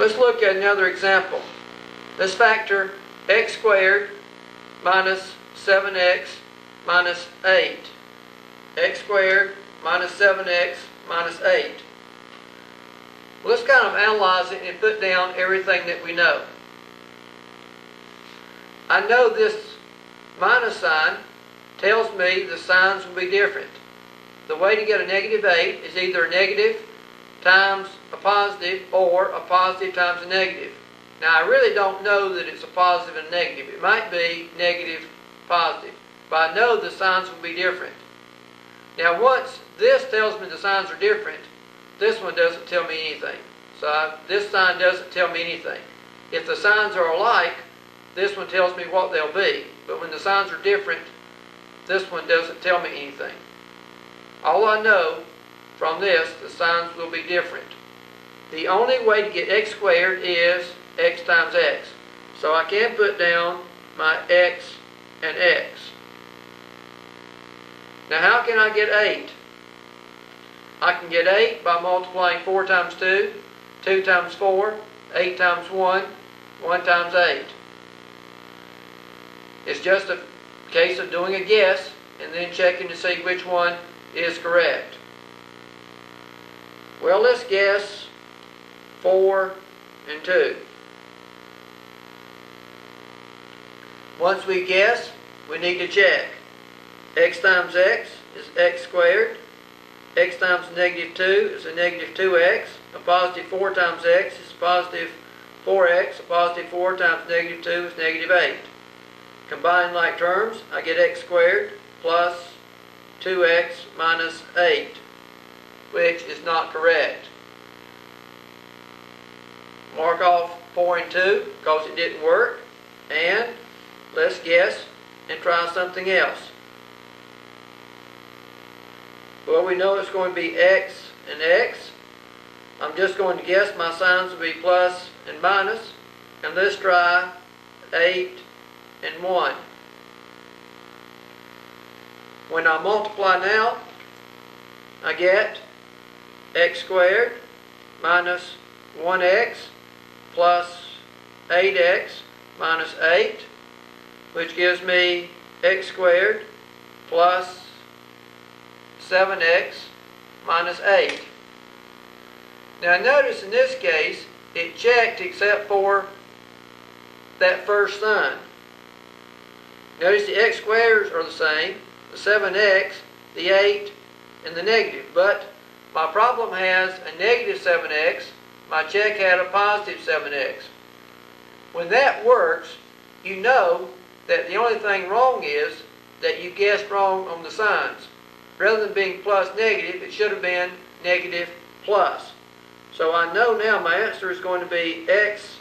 Let's look at another example. Let's factor x squared minus 7x minus 8. X squared minus 7x minus 8. Well, let's kind of analyze it and put down everything that we know. I know this minus sign tells me the signs will be different. The way to get a negative 8 is either a negative times a positive or a positive times a negative. Now, I really don't know that it's a positive and a negative. It might be negative, positive, but I know the signs will be different. Now, once this tells me the signs are different, this one doesn't tell me anything. So this sign doesn't tell me anything. If the signs are alike, this one tells me what they'll be. But when the signs are different, this one doesn't tell me anything. All I know from this, the signs will be different. The only way to get x squared is x times x. So I can put down my x and x. Now how can I get 8? I can get 8 by multiplying 4 times 2, 2 times 4, 8 times 1, 1 times 8. It's just a case of doing a guess and then checking to see which one is correct. Well, let's guess 4 and 2. Once we guess, we need to check. X times x is x squared. X times negative 2 is a negative 2x. A positive 4 times x is positive 4x. A positive 4 times negative 2 is negative 8. Combine like terms, I get x squared plus 2x minus 8, which is not correct. Mark off 4 and 2 because it didn't work, and let's guess and try something else. Well, we know it's going to be x and x. I'm just going to guess my signs will be plus and minus, and let's try 8 and 1. When I multiply now, I get x squared minus 1x plus 8x minus 8, which gives me x squared plus 7x minus 8. Now notice in this case, it checked except for that first sign. Notice the x squares are the same, the 7x, the 8, and the negative. But my problem has a negative 7x, my check had a positive 7x. When that works, you know that the only thing wrong is that you guessed wrong on the signs. Rather than being plus negative, it should have been negative plus. So I know now my answer is going to be x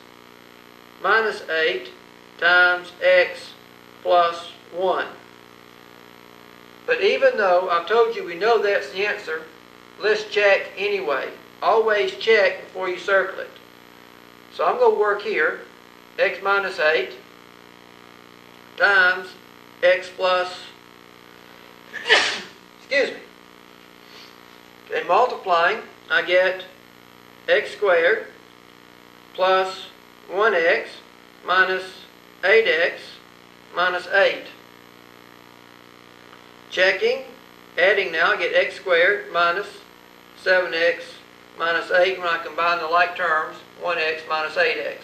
minus 8 times x plus 1. But even though I've told you we know that's the answer, let's check anyway. Always check before you circle it. So I'm going to work here, x minus 8 times x plus, excuse me. And multiplying, I get x squared plus 1x minus 8x minus 8. Checking, adding now, I get x squared minus 7x minus 8. When I combine the like terms, 1x minus 8x.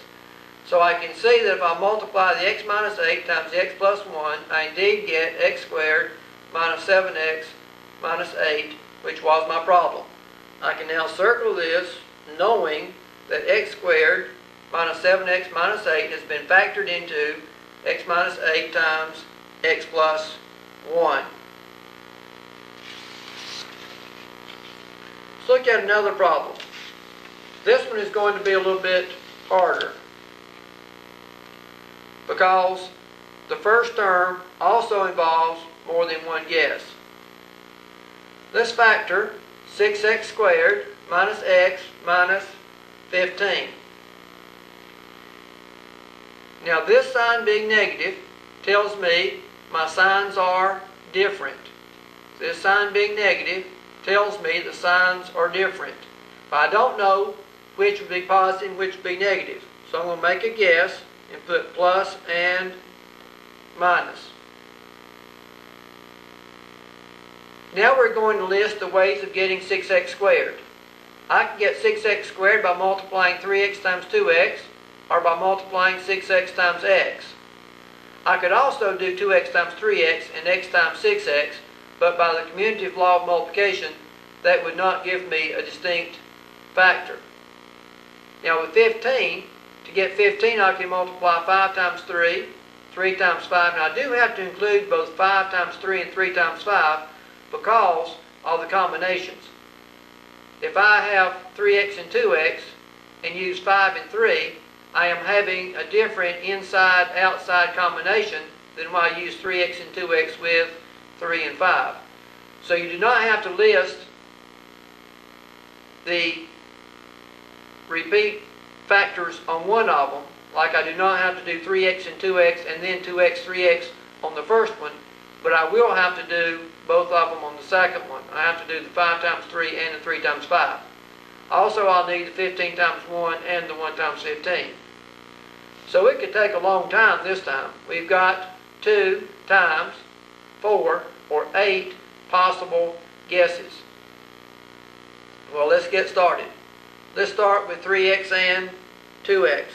So I can see that if I multiply the x minus 8 times the x plus 1, I indeed get x squared minus 7x minus 8, which was my problem. I can now circle this knowing that x squared minus 7x minus 8 has been factored into x minus 8 times x plus 1. Let's look at another problem. This one is going to be a little bit harder because the first term also involves more than one guess. Let's factor 6x squared minus x minus 15. Now this sign being negative tells me my signs are different. This sign being negative tells me the signs are different. But I don't know which would be positive and which would be negative. So I'm going to make a guess and put plus and minus. Now we're going to list the ways of getting 6x squared. I can get 6x squared by multiplying 3x times 2x, or by multiplying 6x times x. I could also do 2x times 3x and x times 6x, but by the commutative law of multiplication, that would not give me a distinct factor. Now with 15, to get 15 I can multiply 5 times 3, 3 times 5. Now I do have to include both 5 times 3 and 3 times 5 because of the combinations. If I have 3x and 2x and use 5 and 3, I am having a different inside-outside combination than when I use 3x and 2x with 3 and 5. So you do not have to list the repeat factors on one of them, like I do not have to do 3x and 2x and then 2x, 3x on the first one, but I will have to do both of them on the second one. I have to do the 5 times 3 and the 3 times 5. Also, I'll need the 15 times 1 and the 1 times 15. So it could take a long time this time. We've got 2 times 4 or 8 possible guesses. Well, let's get started. Let's start with 3x and 2x.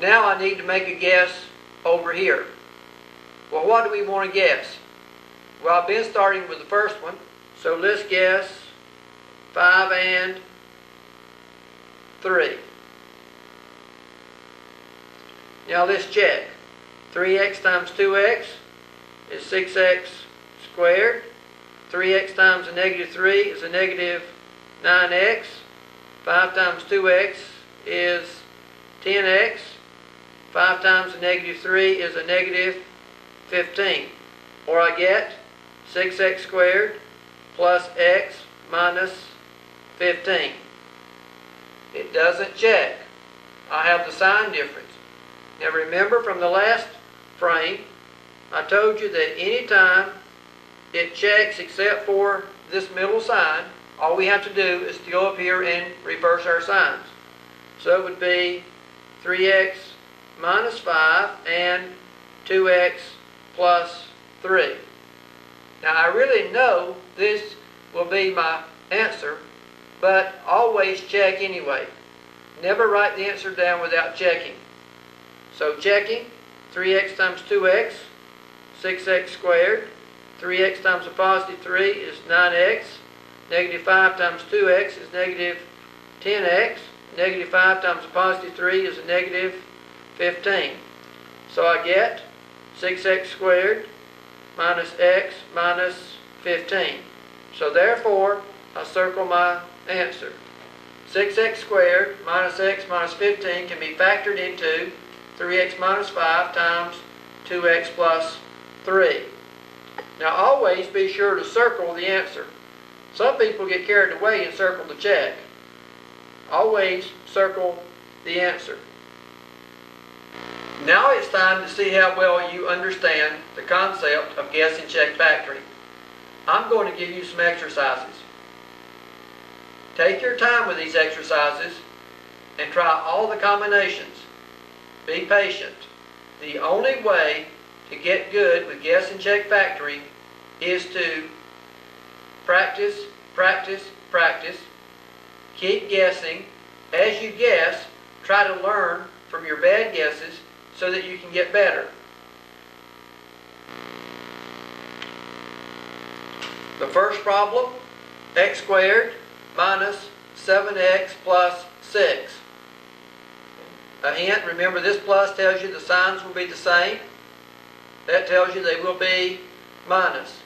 Now I need to make a guess over here. Well, what do we want to guess? Well, I've been starting with the first one, so let's guess 5 and 3. Now let's check. 3x times 2x is 6x squared. 3x times a negative 3 is a negative 9x. 5 times 2x is 10x. 5 times a negative 3 is a negative 15. Or I get 6x squared plus x minus 15. It doesn't check. I have the sign difference. Now remember from the last frame, I told you that any time it checks except for this middle sign, all we have to do is to go up here and reverse our signs. So it would be 3x minus 5 and 2x plus 3. Now I really know this will be my answer, but always check anyway. Never write the answer down without checking. So checking, 3x times 2x, 6x squared. 3x times a positive 3 is 9x. Negative 5 times 2x is negative 10x. Negative 5 times a positive 3 is a negative 15. So I get 6x squared minus x minus 15. So therefore, I circle my answer. 6x squared minus x minus 15 can be factored into 3x minus 5 times 2x plus 3. Now always be sure to circle the answer. Some people get carried away and circle the check. Always circle the answer. Now it's time to see how well you understand the concept of guess and check factoring. I'm going to give you some exercises. Take your time with these exercises and try all the combinations. Be patient. The only way to get good with guess and check factoring is to practice, practice, practice. Keep guessing. As you guess, try to learn from your bad guesses so that you can get better. The first problem, x squared minus 7x plus 6. A hint, remember this plus tells you the signs will be the same. That tells you they will be minus.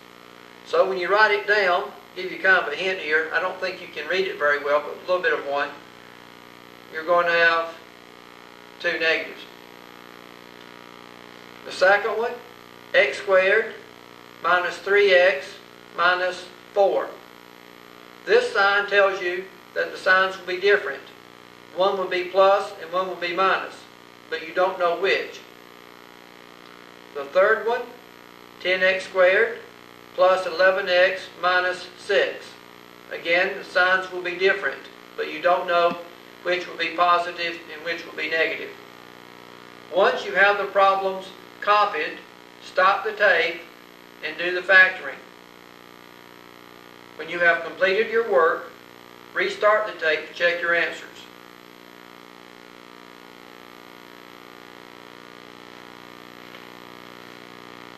So when you write it down, give you kind of a hint here. I don't think you can read it very well, but a little bit of one. You're going to have 2 negatives. The second one, x squared minus 3x minus 4. This sign tells you that the signs will be different. One will be plus and one will be minus, but you don't know which. The third one, 10x squared plus 11x minus 6. Again, the signs will be different, but you don't know which will be positive and which will be negative. Once you have the problems copied, stop the tape and do the factoring. When you have completed your work, restart the tape to check your answers.